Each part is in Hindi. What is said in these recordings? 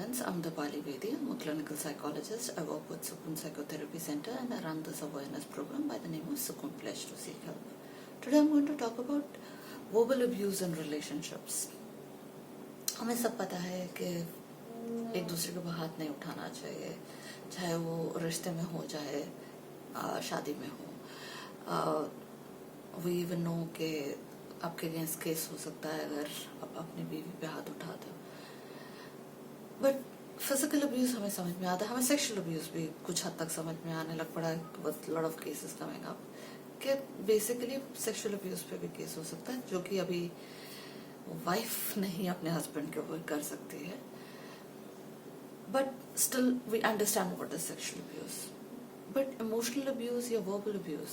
friends, I'm Dipali Bedi. I'm a clinical psychologist. I work with Sukoon Psychotherapy Center and I run this awareness program by the name of Sukoon Pledge to Seek Help. Today I'm going to talk about verbal abuse in relationships. हमें सब पता है कि एक दूसरे के हाथ नहीं उठाना चाहिए, चाहे वो रिश्ते में हो चाहे शादी में हो. We even know कि आपके अगेंस्ट केस हो सकता है अगर आप अपनी बीवी पे हाथ उठाते हो. बट फिजिकल अब्यूज हमें समझ में आता है, हमें सेक्सुअल अब्यूज भी कुछ हद तक समझ में आने लग पड़ा है with lot of cases coming up कि बेसिकली सेक्सुअल अब्यूज पे भी केस हो सकता है, जो कि अभी वाइफ नहीं अपने हस्बैंड के ऊपर कर सकती है. But still we understand what is sexual abuse. But emotional abuse या वर्बल अब्यूज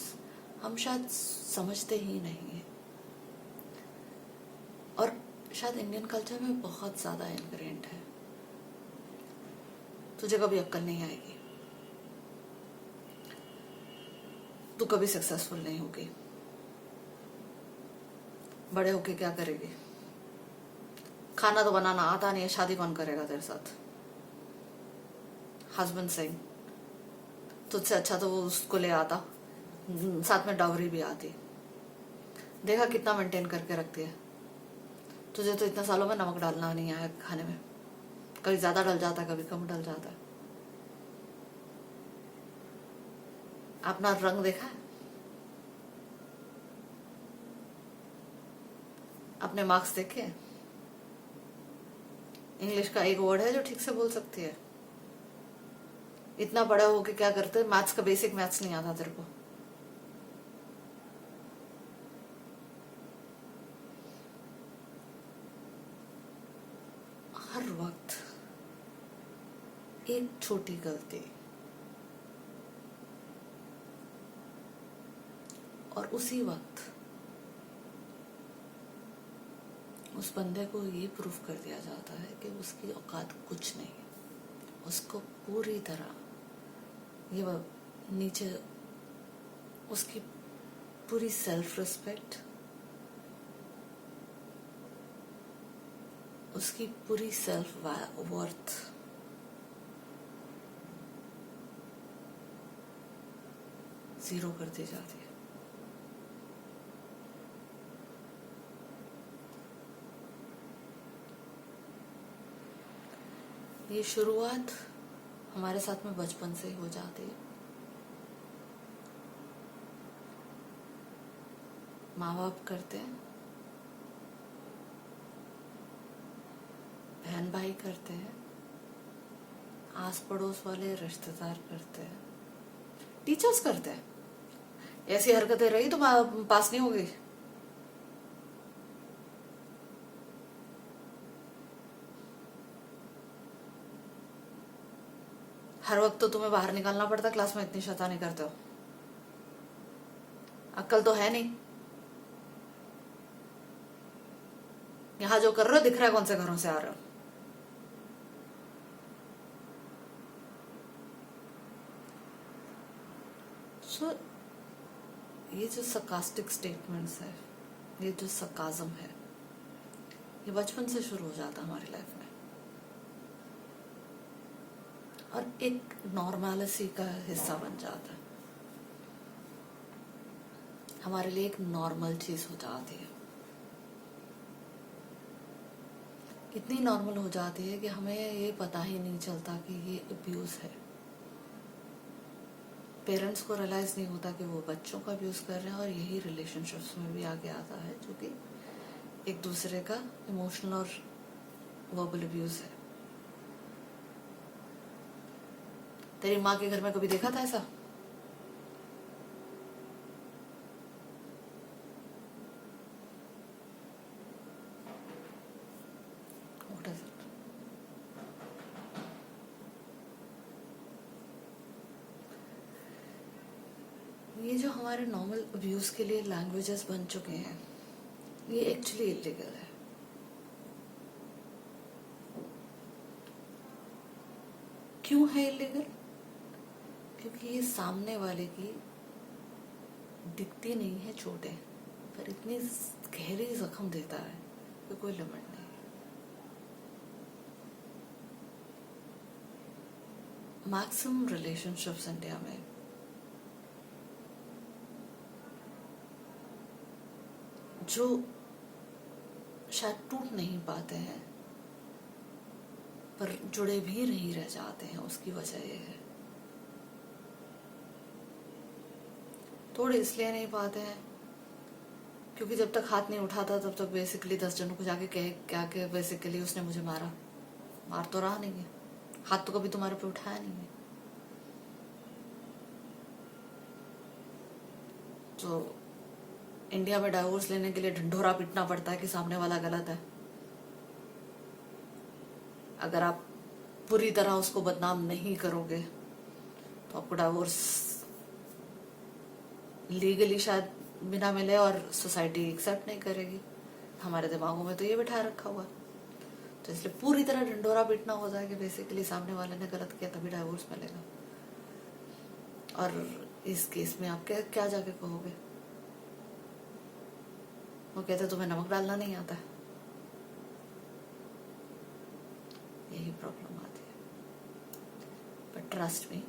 हम शायद समझते ही नहीं है, और शायद इंडियन कल्चर में बहुत ज्यादा इनग्रेंड है. तुझे कभी अक्ल नहीं आएगी, तू कभी सक्सेसफुल नहीं होगी, बड़े होके क्या करेगी, खाना तो बनाना आता नहीं है, शादी कौन करेगा तेरे साथ. हस्बैंड सिंह तुझसे अच्छा तो वो उसको ले आता, साथ में डावरी भी आती. देखा कितना मेंटेन करके रखती है. तुझे तो इतने सालों में नमक डालना नहीं आया खाने में, कभी ज्यादा डल जाता है कभी कम डल जाता है. अपना रंग देखा है, अपने मार्क्स देखे. इंग्लिश का एक वर्ड है जो ठीक से बोल सकती है. इतना बड़ा हो के क्या करते, मैथ्स का बेसिक मैथ्स नहीं आता तेरे को. हर वक्त एक छोटी गलती और उसी वक्त उस बंदे को ये प्रूफ कर दिया जाता है कि उसकी औकात कुछ नहीं है. उसको पूरी तरह ये नीचे, उसकी पूरी सेल्फ रिस्पेक्ट, उसकी पूरी सेल्फ वर्थ जीरो कर दी जाती है. ये शुरुआत हमारे साथ में बचपन से ही हो जाती है. माँ बाप करते हैं, बहन भाई करते हैं, आस पड़ोस वाले रिश्तेदार करते हैं, टीचर्स करते हैं. ऐसी हरकतें रही तो पास नहीं होगी. हर वक्त तो तुम्हें बाहर निकालना पड़ता क्लास में, इतनी शैतानी करते हो. अक्ल तो है नहीं. यहां जो कर रहे हो दिख रहा है कौन से घरों से आ रहे हो. सो ये जो sarcastic स्टेटमेंट्स है, ये जो sarcasm है, ये बचपन से शुरू हो जाता है हमारी लाइफ में, और एक नॉर्मलिटी का हिस्सा बन जाता है. हमारे लिए एक नॉर्मल चीज हो जाती है. इतनी नॉर्मल हो जाती है कि हमें ये पता ही नहीं चलता कि ये अब्यूज है. पेरेंट्स को रियलाइज नहीं होता कि वो बच्चों का अब्यूज कर रहे हैं, और यही रिलेशनशिप्स में भी आगे आता है, जो कि एक दूसरे का इमोशनल और वर्बल अब्यूज है. तेरी माँ के घर में कभी देखा था ऐसा? What is it? ये जो हमारे नॉर्मल अब्यूज के लिए लैंग्वेजेस बन चुके हैं, ये एक्चुअली इलीगल है. क्यों है इलीगल? क्योंकि ये सामने वाले की दिखती नहीं है चोटें, पर इतनी गहरी जख्म देता है कि कोई लिमिट नहीं. मैक्सिमम रिलेशनशिप्स इंडिया में जो शायद टूट नहीं पाते हैं पर जुड़े भी नहीं रह जाते हैं, उसकी वजह ये है। थोड़े इसलिए नहीं पाते हैं क्योंकि जब तक हाथ नहीं उठाता तब तक बेसिकली 10 जनों को जाके कहे क्या कि बेसिकली उसने मुझे मारा। मार तो रहा नहीं है, हाथ तो कभी तुम्हारे पे उठाया नहीं है। तो इंडिया में डाइवोर्स लेने के लिए ढिंढोरा पीटना पड़ता है कि सामने वाला गलत है। अगर आप पूरी तरह उसको बदनाम नहीं करोगे तो आपको डाइवोर्स लीगली शायद बिना मिले और सोसाइटी एक्सेप्ट नहीं करेगी। हमारे दिमागों में तो ये बिठा रखा हुआ, तो इसलिए पूरी तरह ढिंढोरा पीटना होता है कि बेसिकली सामने वाले ने गलत किया तभी डाइवोर्स मिलेगा। और इस केस में आप क्या जाके कहोगे? वो कहते तुम्हें नमक डालना नहीं आता है। यही प्रॉब्लम आती है। बट ट्रस्ट मी,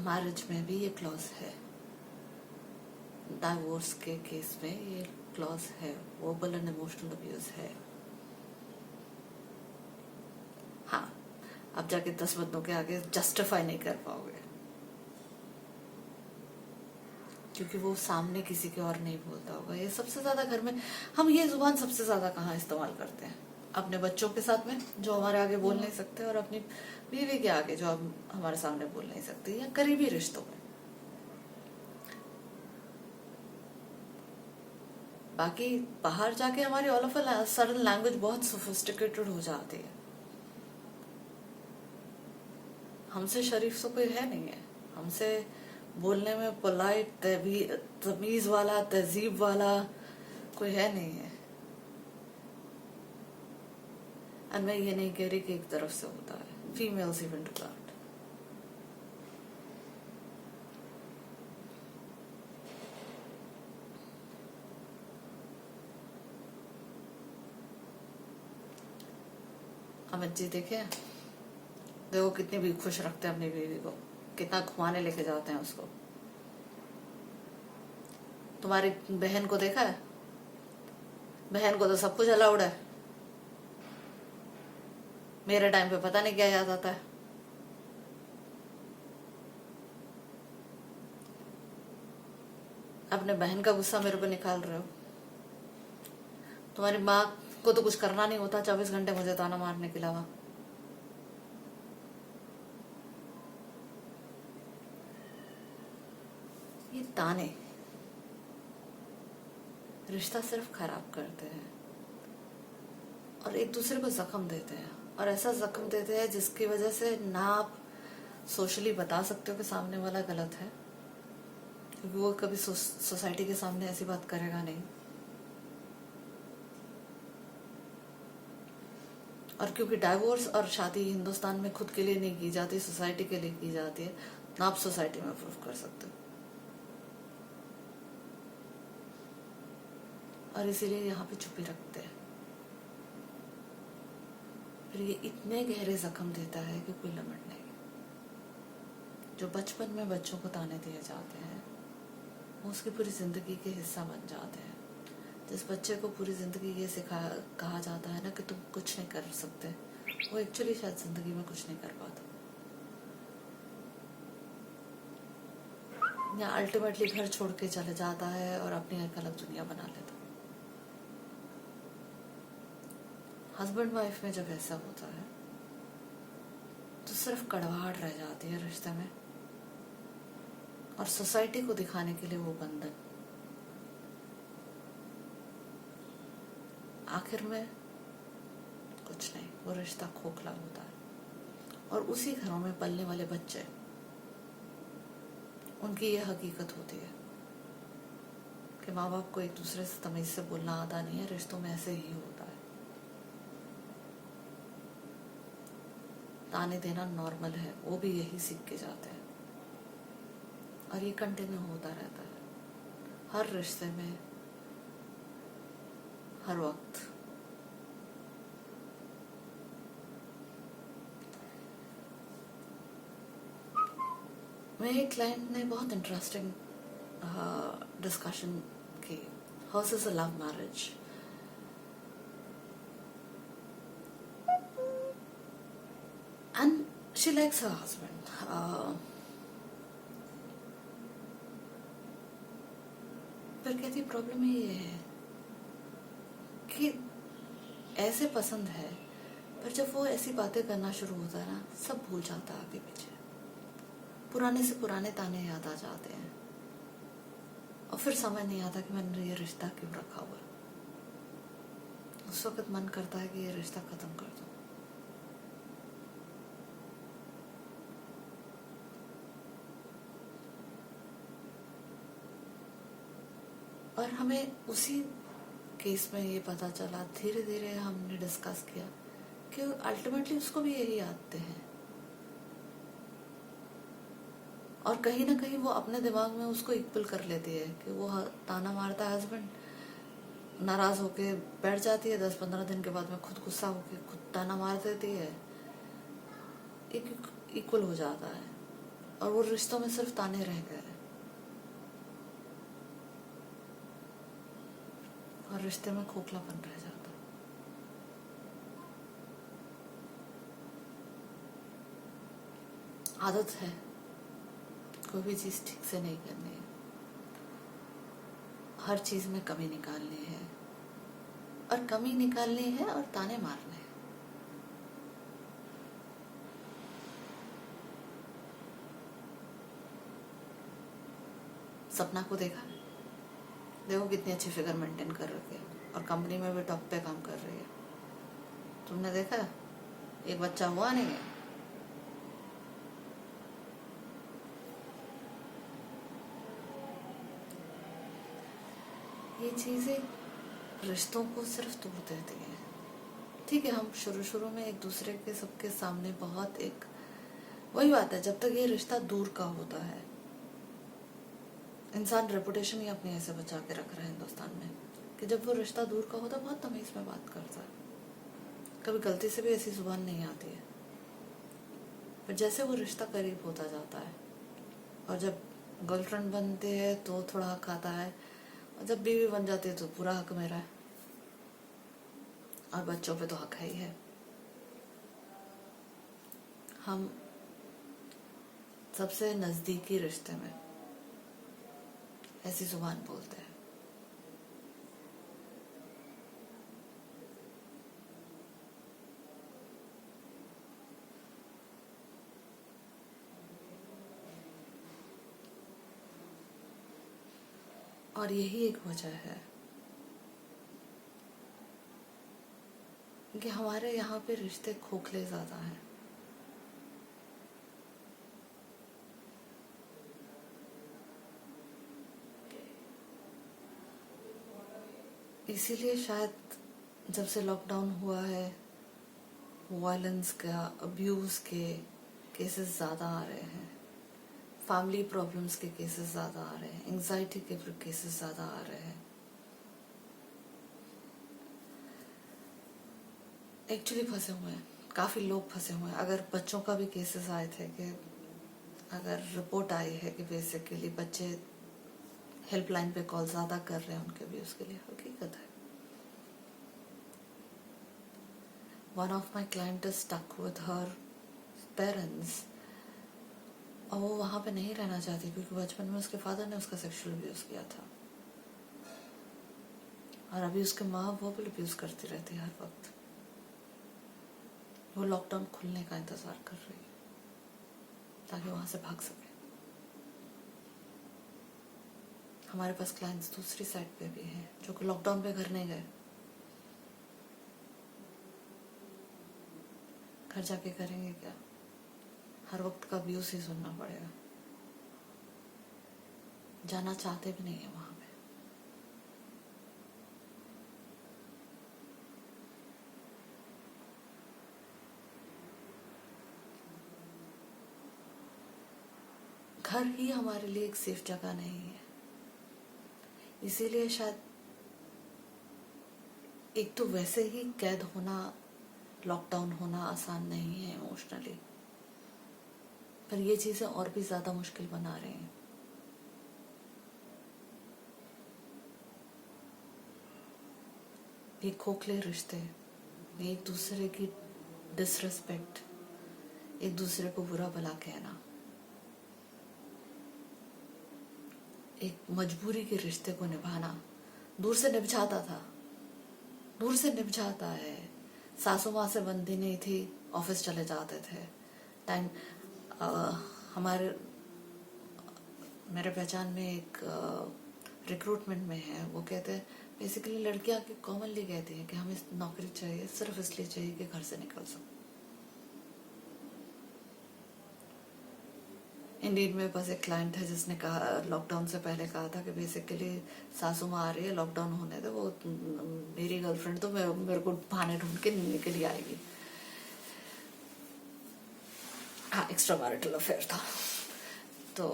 मैरिज में भी ये क्लॉज है, डाइवोर्स के केस में ये क्लॉज है, वर्बल एंड इमोशनल अब्यूज है। हाँ, अब जाके 10 बंदों के आगे जस्टिफाई नहीं कर पाओगे क्योंकि वो सामने किसी के और नहीं बोलता होगा। ये सबसे ज्यादा घर में हम ये जुबान सबसे ज्यादा कहाँ इस्तेमाल करते हैं? अपने बच्चों के साथ में जो हमारे आगे बोल नहीं सकते, और अपनी बीवी के आगे जो हमारे सामने बोल नहीं सकती, या करीबी रिश्तों में। बाकी बाहर जाके हमारी all of a sudden language बहुत सोफिस्टिकेटेड हो जाती है। हमसे शरीफ तो कोई है नहीं है, हमसे बोलने में पोलाइट तमीज वाला तहजीब वाला कोई है नहीं है। और मैं ये नहीं कह रही कि एक तरफ से होता है, females even do that. Amit ji देखे, देखो कितनी भी खुश रखते हैं अपनी बीवी को, कितना घुमाने लेके जाते हैं उसको। तुम्हारी बहन को देखा है? बहन को तो सब कुछ अलाउड है। मेरे टाइम पे पता नहीं क्या याद आता है। अपने बहन का गुस्सा मेरे पे निकाल रहे हो। तुम्हारी माँ को तो कुछ करना नहीं होता 24 घंटे मुझे ताना मारने के अलावा। ये ताने रिश्ता सिर्फ खराब करते हैं और एक दूसरे को जख्म देते हैं, और ऐसा जख्म देते हैं जिसकी वजह से ना आप सोशली बता सकते हो कि सामने वाला गलत है, क्योंकि वो कभी सोसाइटी के सामने ऐसी बात करेगा नहीं। और क्योंकि डाइवोर्स और शादी हिंदुस्तान में खुद के लिए नहीं की जाती, सोसाइटी के लिए की जाती है, ना आप सोसाइटी में प्रूफ कर सकते हो। और इसीलिए यहाँ पे चुप्पी रखते हैं। फिर ये इतने गहरे जख्म देता है कि कोई लिमिट नहीं। जो बचपन में बच्चों को ताने दिए जाते हैं वो उसकी पूरी जिंदगी के हिस्सा बन जाते हैं। जिस बच्चे को पूरी जिंदगी ये कहा जाता है ना कि तुम कुछ नहीं कर सकते, वो एक्चुअली शायद जिंदगी में कुछ नहीं कर पाता, या अल्टीमेटली घर छोड़ के चले जाता है और अपनी एक अलग दुनिया बना लेता। हस्बैंड वाइफ में जब ऐसा होता है तो सिर्फ कड़वाहट रह जाती है रिश्ते में, और सोसाइटी को दिखाने के लिए वो बंधन। आखिर में कुछ नहीं, वो रिश्ता खोखला होता है। और उसी घरों में पलने वाले बच्चे, उनकी ये हकीकत होती है कि माँ बाप को एक दूसरे से तमीज से बोलना आता नहीं है, रिश्तों में ऐसे ही होता है। ताने देना नॉर्मल है, वो भी यही सीख के जाते हैं, और ये कंटिन्यू होता रहता है हर रिश्ते में, हर वक्त। मेरे क्लाइंट ने बहुत इंटरेस्टिंग डिस्कशन की. Hers is a love marriage. And she likes her husband. पर कहती प्रॉब्लम ये है कि ऐसे पसंद है, पर जब वो ऐसी बातें करना शुरू होता है ना, सब भूल जाता है आगे पीछे. पुराने से पुराने ताने याद आ जाते हैं और फिर समझ नहीं आता कि मैंने ये रिश्ता क्यों रखा हुआ. उस वक्त मन करता है कि ये रिश्ता खत्म कर दूं. और हमें उसी केस में ये पता चला, धीरे धीरे हमने डिस्कस किया कि अल्टीमेटली उसको भी यही आदतें हैं और कहीं ना कहीं वो अपने दिमाग में उसको इक्वल कर लेती है कि वो ताना मारता है हस्बैंड, नाराज होके बैठ जाती है, 10-15 दिन के बाद में खुद गुस्सा होके खुद ताना मार देती है. एक इक्वल हो जाता है और वो रिश्तों में सिर्फ ताने रह गए और रिश्ते में खोखलापन रह जाता. आदत है कोई भी चीज ठीक से नहीं करनी है, हर चीज में कमी निकालनी है और कमी निकालनी है और ताने मारने हैं. सपना को देखा, देखो कितनी अच्छी फिगर मेंटेन कर रखी है और कंपनी में भी टॉप पे काम कर रही है. तुमने देखा एक बच्चा हुआ नहीं है. ये चीजें रिश्तों को सिर्फ तोड़ देती हैं. ठीक है, हम शुरू शुरू में एक दूसरे के सबके सामने बहुत एक वही बात है, जब तक ये रिश्ता दूर का होता है, इंसान रेपुटेशन ही अपनी ऐसे बचा के रख रहा है हिंदुस्तान में कि जब वो रिश्ता दूर का होता है बहुत तमीज में बात करता है, कभी गलती से भी ऐसी जुबान नहीं आती है. पर जैसे वो रिश्ता करीब होता जाता है और जब गर्लफ्रेंड बनते हैं तो थोड़ा हक आता है और जब बीवी बन जाती है तो पूरा हक मेरा है और बच्चों पे तो हक है ही है. हम सबसे नजदीकी रिश्ते में ऐसी जुबान बोलते हैं. और यही एक वजह है कि हमारे यहाँ पे रिश्ते खोखले ज्यादा हैं. इसीलिए शायद जब से लॉकडाउन हुआ है वायलेंस का, अब्यूज के केसेस ज्यादा आ रहे हैं, फैमिली प्रॉब्लम्स के केसेस ज्यादा आ रहे हैं, एंजाइटी के केसेस ज्यादा आ रहे हैं. एक्चुअली फंसे हुए हैं, काफी लोग फंसे हुए हैं. अगर बच्चों का भी केसेस आए थे कि अगर रिपोर्ट आई है कि बेसिकली बच्चे हेल्पलाइन पे कॉल ज्यादा कर रहे हैं, उनके भी उसके लिए हकीकत है. One of my client is stuck with her parents और वो वहां पे नहीं रहना चाहती क्योंकि बचपन में उसके फादर ने उसका सेक्सुअल अब्यूज किया था और अभी उसके माँ वो भी अब्यूज करती रहती है हर वक्त. वो लॉकडाउन खुलने का इंतजार कर रही है ताकि वहां से भाग सके. हमारे पास क्लाइंट्स दूसरी साइड पे भी हैं जो कि लॉकडाउन पे घर नहीं गए, घर जाके करेंगे क्या, हर वक्त का अब्यूज ही सुनना पड़ेगा, जाना चाहते भी नहीं है वहां पे. घर ही हमारे लिए एक सेफ जगह नहीं है. इसीलिए शायद एक तो वैसे ही कैद होना, लॉकडाउन होना आसान नहीं है इमोशनली. पर ये चीजें और भी ज्यादा मुश्किल बना रहे हैं। ये खोखले रिश्ते, एक दूसरे की डिसरिस्पेक्ट, एक दूसरे को बुरा भला कहना, एक मजबूरी के रिश्ते को निभाना दूर से निभ जाता था, दूर से निभ जाता है। सासू माँ से बनती नहीं थी, ऑफिस चले जाते थे। टाइम हमारे मेरे पहचान में एक रिक्रूटमेंट में है, वो कहते हैं बेसिकली लड़कियां कॉमनली कहती हैं कि हमें नौकरी चाहिए सिर्फ इसलिए चाहिए कि घर से निकल सको। इंडीड में बस एक क्लाइंट है जिसने कहा, लॉकडाउन से पहले कहा था कि बेसिकली सासू माँ आ रही है, लॉकडाउन होने दे, वो मेरी गर्लफ्रेंड तो मेरे को बहाने ढूंढ के निकल ही आएगी। हाँ, एक्स्ट्रा मैरिटल अफेयर था। तो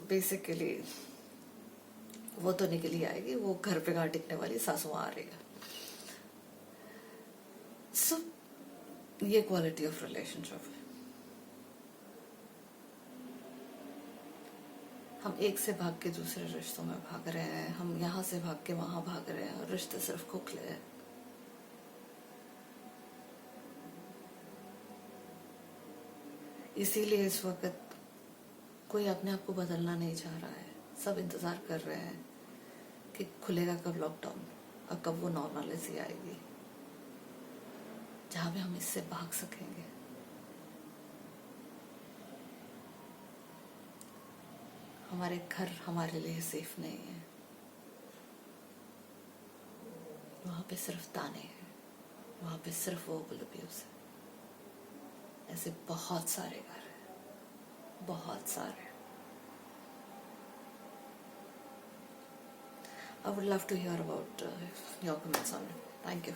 बेसिकली वो तो निकल ही आएगी, वो घर पे गाड़ टिकने वाली सासू माँ आ रही है। सो ये क्वालिटी ऑफ रिलेशनशिप है। हम एक से भाग के दूसरे रिश्तों में भाग रहे हैं, हम यहाँ से भाग के वहां भाग रहे हैं और रिश्ते सिर्फ खोखले हैं। इसीलिए इस वक्त कोई अपने आप को बदलना नहीं चाह रहा है। सब इंतजार कर रहे हैं कि खुलेगा कब लॉकडाउन और कब वो नॉर्मलिटी आएगी जहां पे हम इससे भाग सकेंगे। हमारे घर हमारे लिए सेफ नहीं है, वहां पे सिर्फ ताने हैं, वहां पे सिर्फ वर्बल अब्यूज है। ऐसे बहुत सारे घर हैं, बहुत सारे। I would love to hear about your comments on it. Thank you.